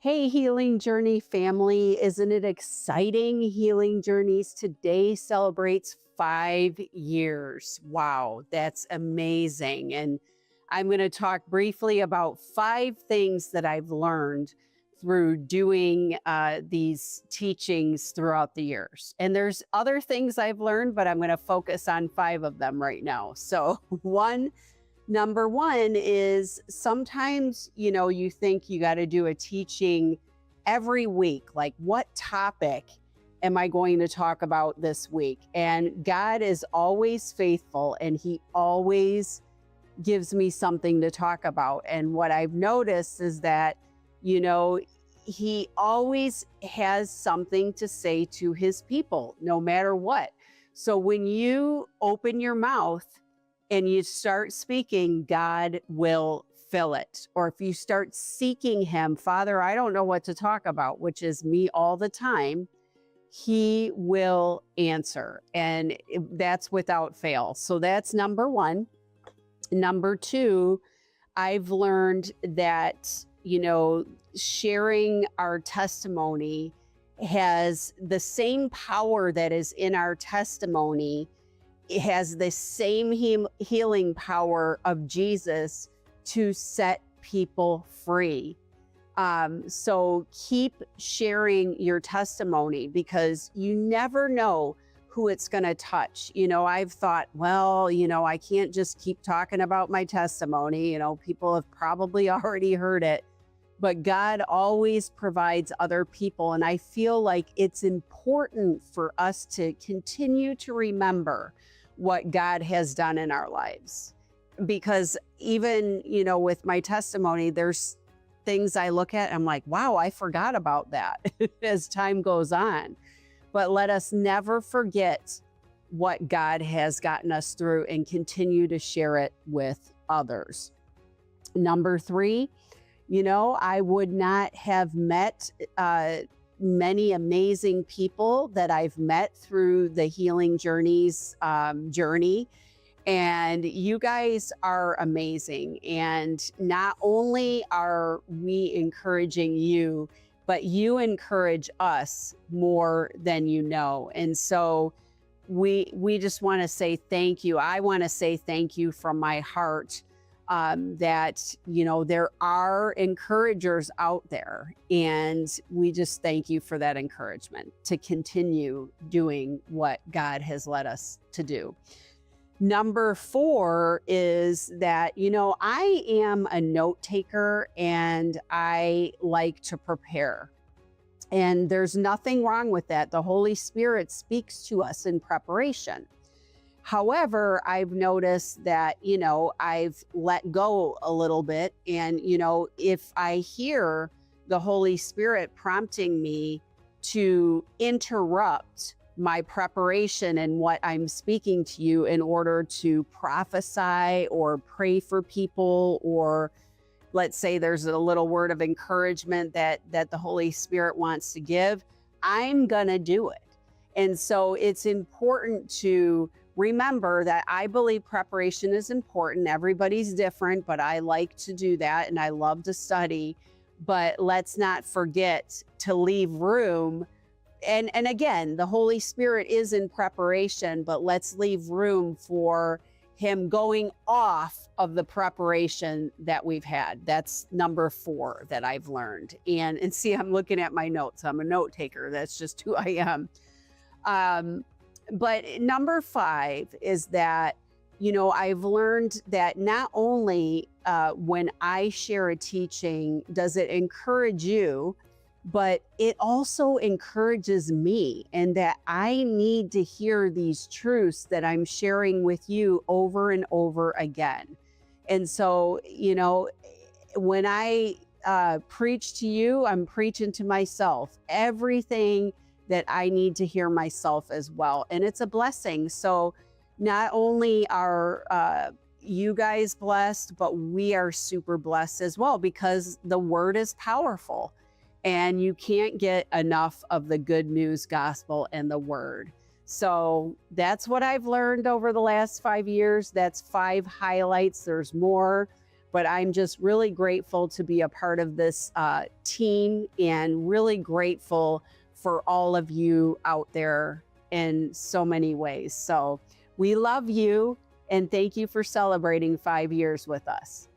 Hey, Healing Journey family, isn't it exciting? Healing Journeys today celebrates 5 years. Wow, that's amazing. And I'm going to talk briefly about 5 things that I've learned through doing these teachings throughout the years. And there's other things I've learned, but I'm going to focus on 5 of them right now. So, Number one is sometimes, you think you got to do a teaching every week. Like, what topic am I going to talk about this week? And God is always faithful and He always gives me something to talk about. And what I've noticed is that, He always has something to say to His people, no matter what. So when you open your mouth, and you start speaking, God will fill it. Or if you start seeking Him, Father, I don't know what to talk about, which is me all the time, He will answer. And that's without fail. So that's number one. Number two, I've learned that, sharing our testimony has the same power that is in our testimony. It has the same healing power of Jesus to set people free. So keep sharing your testimony because you never know who it's going to touch. I've thought, I can't just keep talking about my testimony. People have probably already heard it, but God always provides other people. And I feel like it's important for us to continue to remember what God has done in our lives. Because even, with my testimony, there's things I look at, I'm like, wow, I forgot about that as time goes on. But let us never forget what God has gotten us through and continue to share it with others. Number three, I would not have met many amazing people that I've met through the Healing Journeys journey. And you guys are amazing. And not only are we encouraging you, but you encourage us more than you know. And so we just want to say thank you. I want to say thank you from my heart. That, there are encouragers out there, and we just thank you for that encouragement to continue doing what God has led us to do. Number 4 is that, I am a note taker and I like to prepare. And there's nothing wrong with that. The Holy Spirit speaks to us in preparation. However, I've noticed that, I've let go a little bit. And, if I hear the Holy Spirit prompting me to interrupt my preparation and what I'm speaking to you in order to prophesy or pray for people, or let's say there's a little word of encouragement that the Holy Spirit wants to give, I'm going to do it. And so it's important to remember that I believe preparation is important. Everybody's different, but I like to do that and I love to study. But let's not forget to leave room. And again, the Holy Spirit is in preparation, but let's leave room for Him going off of the preparation that we've had. That's number 4 that I've learned. And see, I'm looking at my notes. I'm a note taker. That's just who I am. But number 5 is that, I've learned that not only when I share a teaching, does it encourage you, but it also encourages me, and that I need to hear these truths that I'm sharing with you over and over again. And so, when I preach to you, I'm preaching to myself. Everything that I need to hear myself as well. And it's a blessing. So not only are you guys blessed, but we are super blessed as well, because the word is powerful and you can't get enough of the good news gospel and the word. So that's what I've learned over the last 5 years. That's 5 highlights. There's more, But I'm just really grateful to be a part of this team, and really grateful for all of you out there in so many ways. So we love you, and thank you for celebrating 5 years with us.